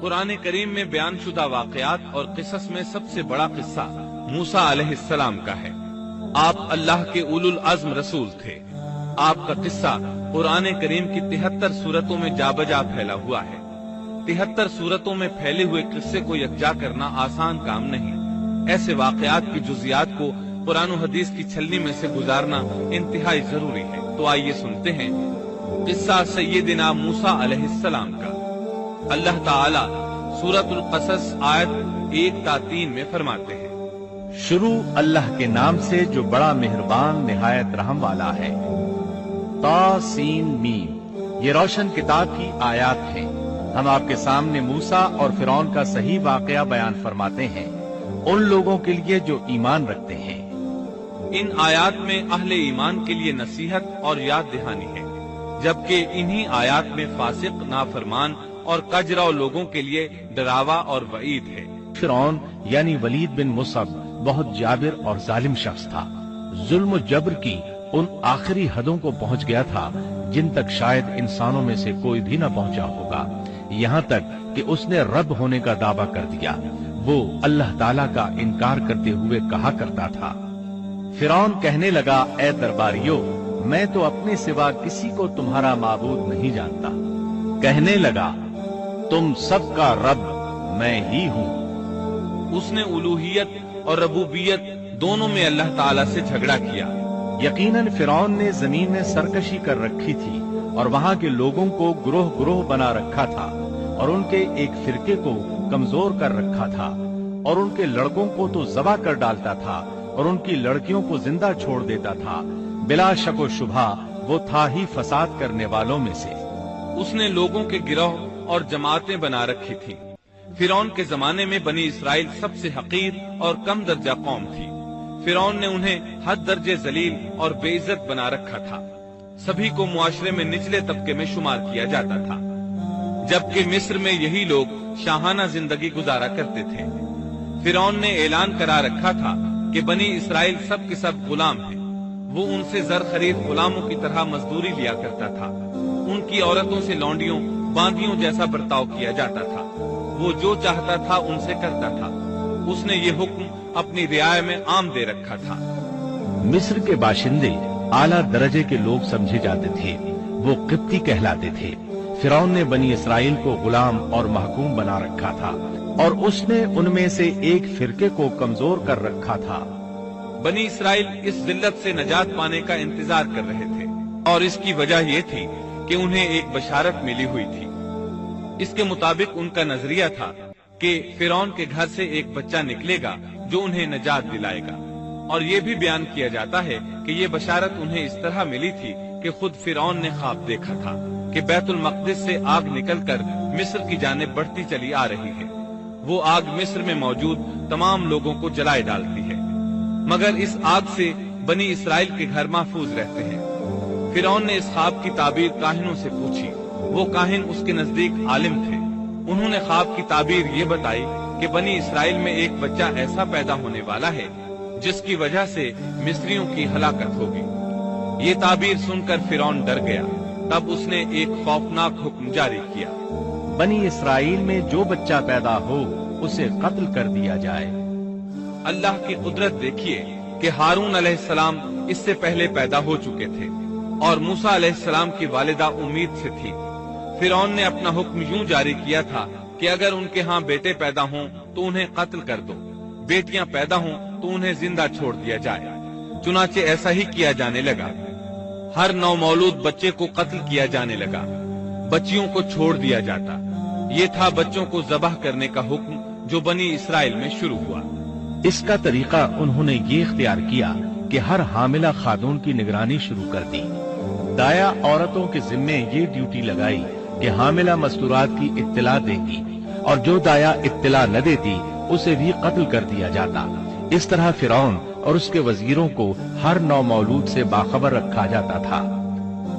قرآن کریم میں بیان شدہ واقعات اور قصص میں سب سے بڑا قصہ موسیٰ علیہ السلام کا ہے۔ آپ اللہ کے اولو العزم رسول تھے۔ آپ کا قصہ قرآن کریم کی 73 سورتوں میں جا بجا پھیلا ہوا ہے۔ 73 سورتوں میں پھیلے ہوئے قصے کو یکجا کرنا آسان کام نہیں۔ ایسے واقعات کی جزیات کو قرآن و حدیث کی چھلنی میں سے گزارنا انتہائی ضروری ہے۔ تو آئیے سنتے ہیں قصہ سیدنا موسیٰ علیہ السلام کا۔ اللہ تعالی سورۃ القصص آیت 1 تا 3 میں فرماتے ہیں، شروع اللہ کے نام سے جو بڑا مہربان نہایت رحم والا ہے۔ تا سین میم، یہ روشن کتاب کی آیات ہیں۔ ہم آپ کے سامنے موسیٰ اور فرعون کا صحیح واقعہ بیان فرماتے ہیں ان لوگوں کے لیے جو ایمان رکھتے ہیں۔ ان آیات میں اہل ایمان کے لیے نصیحت اور یاد دہانی ہے، جبکہ انہی آیات میں فاسق، نافرمان اور کجراؤ لوگوں کے لیے ڈراوا اور وعید ہے۔ فرعون یعنی ولید بن مصعب بہت جابر اور ظالم شخص تھا۔ ظلم و جبر کی ان آخری حدوں کو پہنچ گیا تھا جن تک شاید انسانوں میں سے کوئی بھی نہ پہنچا ہوگا، یہاں تک کہ اس نے رب ہونے کا دعویٰ کر دیا۔ وہ اللہ تعالیٰ کا انکار کرتے ہوئے کہا کرتا تھا۔ فرعون کہنے لگا، اے درباریوں، میں تو اپنے سوا کسی کو تمہارا معبود نہیں جانتا۔ کہنے لگا، تم سب کا رب میں ہی ہوں۔ اس نے الوہیت اور ربوبیت دونوں میں اللہ تعالیٰ سے جھگڑا کیا۔ یقیناً فرعون نے زمین میں سرکشی کر رکھی تھی اور وہاں کے لوگوں کو گروہ گروہ بنا رکھا تھا اور ان کے ایک فرقے کو کمزور کر رکھا تھا اور ان کے لڑکوں کو تو ذبح کر ڈالتا تھا اور ان کی لڑکیوں کو زندہ چھوڑ دیتا تھا۔ بلا شک و شبہ وہ تھا ہی فساد کرنے والوں میں سے۔ اس نے لوگوں کے گروہ اور جماعتیں بنا رکھی تھیں۔ فرعون کے زمانے میں بنی اسرائیل سب سے حقیر اور کم درجہ قوم تھی۔ فرعون نے انہیں حد درجے ذلیل اور بے عزت بنا رکھا تھا۔ سبھی کو معاشرے میں نچلے طبقے میں شمار کیا جاتا تھا، جبکہ مصر میں یہی لوگ شاہانہ زندگی گزارا کرتے تھے۔ فرعون نے اعلان کرا رکھا تھا کہ بنی اسرائیل سب کے سب غلام ہیں۔ وہ ان سے زر خرید غلاموں کی طرح مزدوری لیا کرتا تھا۔ ان کی عورتوں سے لونڈیوں باندیوں جیسا برتاؤ کیا جاتا تھا۔ وہ جو چاہتا تھا ان سے کرتا تھا۔ اس نے یہ حکم اپنی رعایا میں عام دے رکھا تھا۔ مصر کے باشندے اعلیٰ درجے کے لوگ سمجھے جاتے تھے، وہ قبطی کہلاتے تھے۔ فرعون نے بنی اسرائیل کو غلام اور محکوم بنا رکھا تھا اور اس نے ان میں سے ایک فرقے کو کمزور کر رکھا تھا۔ بنی اسرائیل اس ذلت سے نجات پانے کا انتظار کر رہے تھے، اور اس کی وجہ یہ تھی کہ انہیں ایک بشارت ملی ہوئی تھی۔ اس کے مطابق ان کا نظریہ تھا کہ فرعون کے گھر سے ایک بچہ نکلے گا جو انہیں نجات دلائے گا، اور یہ بھی بیان کیا جاتا ہے کہ یہ بشارت انہیں اس طرح ملی تھی کہ خود فرعون نے خواب دیکھا تھا کہ بیت المقدس سے آگ نکل کر مصر کی جانب بڑھتی چلی آ رہی ہے۔ وہ آگ مصر میں موجود تمام لوگوں کو جلائے ڈالتی ہے، مگر اس آگ سے بنی اسرائیل کے گھر محفوظ رہتے ہیں۔ فرعون نے اس خواب کی تعبیر کاہنوں سے پوچھی۔ وہ کاہن اس کے نزدیک عالم تھے۔ انہوں نے خواب کی تعبیر یہ بتائی کہ بنی اسرائیل میں ایک بچہ ایسا پیدا ہونے والا ہے جس کی وجہ سے مصریوں کی ہلاکت ہوگی۔ یہ تعبیر سن کر فرعون ڈر گیا۔ تب اس نے ایک خوفناک حکم جاری کیا، بنی اسرائیل میں جو بچہ پیدا ہو اسے قتل کر دیا جائے۔ اللہ کی قدرت دیکھیے کہ ہارون علیہ السلام اس سے پہلے پیدا ہو چکے تھے اور موسیٰ علیہ السلام کی والدہ امید سے تھی۔ فرعون نے اپنا حکم یوں جاری کیا تھا کہ اگر ان کے ہاں بیٹے پیدا ہوں تو انہیں قتل کر دو، بیٹیاں پیدا ہوں تو انہیں زندہ چھوڑ دیا جائے۔ چنانچہ ایسا ہی کیا جانے لگا۔ ہر نو مولود بچے کو قتل کیا جانے لگا، بچیوں کو چھوڑ دیا جاتا۔ یہ تھا بچوں کو ذبح کرنے کا حکم جو بنی اسرائیل میں شروع ہوا۔ اس کا طریقہ انہوں نے یہ اختیار کیا کہ ہر حاملہ خاتون کی نگرانی شروع کر دی۔ دایا عورتوں کے ذمے یہ ڈیوٹی لگائی کہ حاملہ مستورات کی اطلاع دے گی، اور جو دایا اطلاع نہ دیتی اسے بھی قتل کر دیا جاتا۔ اس طرح فرعون اور اس کے وزیروں کو ہر نو مولود سے باخبر رکھا جاتا تھا۔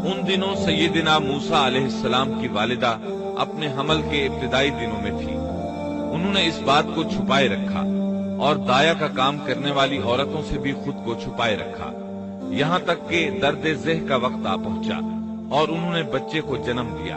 ان دنوں سیدنا موسیٰ علیہ السلام کی والدہ اپنے حمل کے ابتدائی دنوں میں تھی۔ انہوں نے اس بات کو چھپائے رکھا اور دایا کا کام کرنے والی عورتوں سے بھی خود کو چھپائے رکھا، یہاں تک کہ درد ذہ کا وقت آ پہنچا اور انہوں نے بچے کو جنم دیا۔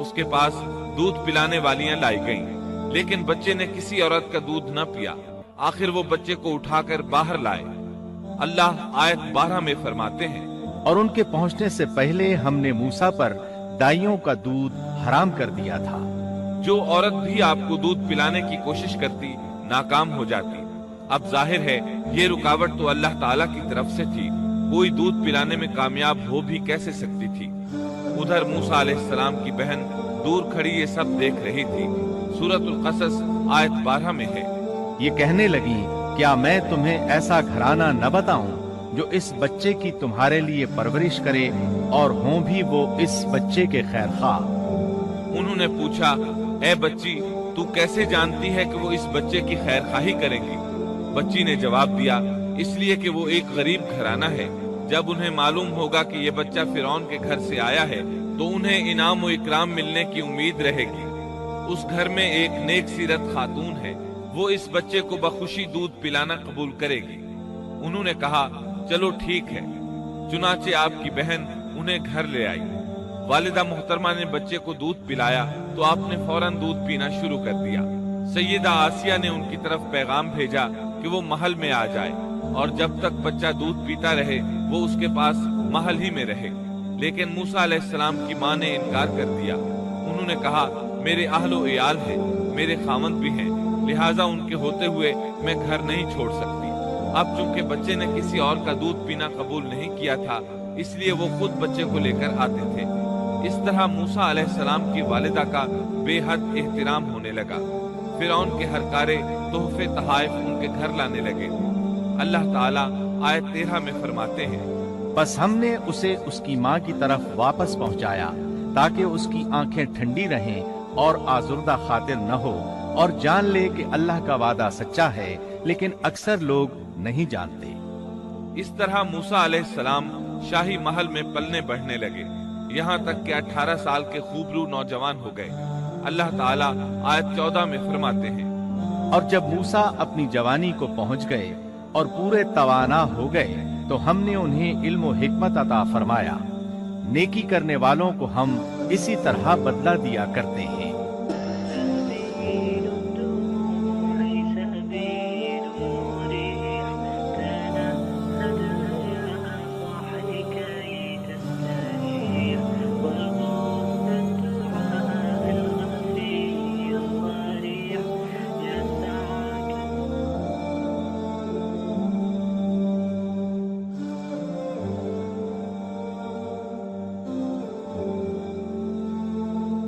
اس کے پاس دودھ پلانے والیاں لائی گئیں، لیکن بچے نے کسی عورت کا دودھ نہ پیا۔ آخر وہ بچے کو اٹھا کر باہر لائے۔ اللہ آیت 12 میں فرماتے ہیں، اور ان کے پہنچنے سے پہلے ہم نے موسیٰ پر دائیوں کا دودھ حرام کر دیا تھا۔ جو عورت بھی آپ کو دودھ پلانے کی کوشش کرتی ناکام ہو جاتی۔ اب ظاہر ہے یہ رکاوٹ تو اللہ تعالیٰ کی طرف سے تھی، کوئی دودھ پلانے میں کامیاب ہو بھی کیسے سکتی تھی۔ ادھر موسیٰ علیہ السلام کی بہن دور کھڑی یہ سب دیکھ رہی تھی۔ سورۃ القصص آیت 12 میں ہے، یہ کہنے لگی، کیا میں تمہیں ایسا گھرانہ نہ بتاؤں جو اس بچے کی تمہارے لیے پرورش کرے اور ہوں بھی وہ اس بچے کے خیر خواہ۔ انہوں نے پوچھا، اے بچی تو کیسے جانتی ہے کہ وہ اس بچے کی خیر خواہی کرے گی؟ بچی نے جواب دیا، اس لیے کہ وہ ایک غریب گھرانہ ہے۔ جب انہیں معلوم ہوگا کہ یہ بچہ فرعون کے گھر سے آیا ہے تو انہیں انعام و اکرام ملنے کی امید رہے گی۔ اس گھر میں ایک نیک سیرت خاتون ہے، وہ اس بچے کو بخوشی دودھ پلانا قبول کرے گی۔ انہوں نے کہا، چلو ٹھیک ہے۔ چنانچہ آپ کی بہن انہیں گھر لے آئی۔ والدہ محترمہ نے بچے کو دودھ پلایا تو آپ نے فوراً دودھ پینا شروع کر دیا۔ سیدہ آسیہ نے ان کی طرف پیغام بھیجا کہ وہ محل میں آ جائے اور جب تک بچہ دودھ پیتا رہے وہ اس کے پاس محل ہی میں رہے، لیکن موسیٰ علیہ السلام کی ماں نے انکار کر دیا۔ انہوں نے کہا، میرے اہل و عیال ہیں، میرے خاوند بھی ہیں، لہٰذا ان کے ہوتے ہوئے میں گھر نہیں چھوڑ سکتی۔ اب چونکہ بچے نے کسی اور کا دودھ پینا قبول نہیں کیا تھا، اس لیے وہ خود بچے کو لے کر آتے تھے۔ اس طرح موسیٰ علیہ السلام کی والدہ کا بے حد احترام ہونے لگا۔ فرعون کے ہر کارے تحفے تحائف ان کے گھر لانے لگے۔ اللہ تعالیٰ آیت 13 میں فرماتے ہیں، بس ہم نے اسے اس کی ماں کی طرف واپس پہنچایا تاکہ اس کی آنکھیں ٹھنڈی رہیں اور آزردہ خاطر نہ ہو، اور جان لے کہ اللہ کا وعدہ سچا ہے، لیکن اکثر لوگ نہیں جانتے۔ اس طرح موسیٰ علیہ السلام شاہی محل میں پلنے بڑھنے لگے، یہاں تک کہ 18 سال کے خوبرو نوجوان ہو گئے۔ اللہ تعالیٰ آیت 14 میں فرماتے ہیں، اور جب موسیٰ اپنی جوانی کو پہنچ گئے اور پورے توانا ہو گئے تو ہم نے انہیں علم و حکمت عطا فرمایا۔ نیکی کرنے والوں کو ہم اسی طرح بدلہ دیا کرتے ہیں۔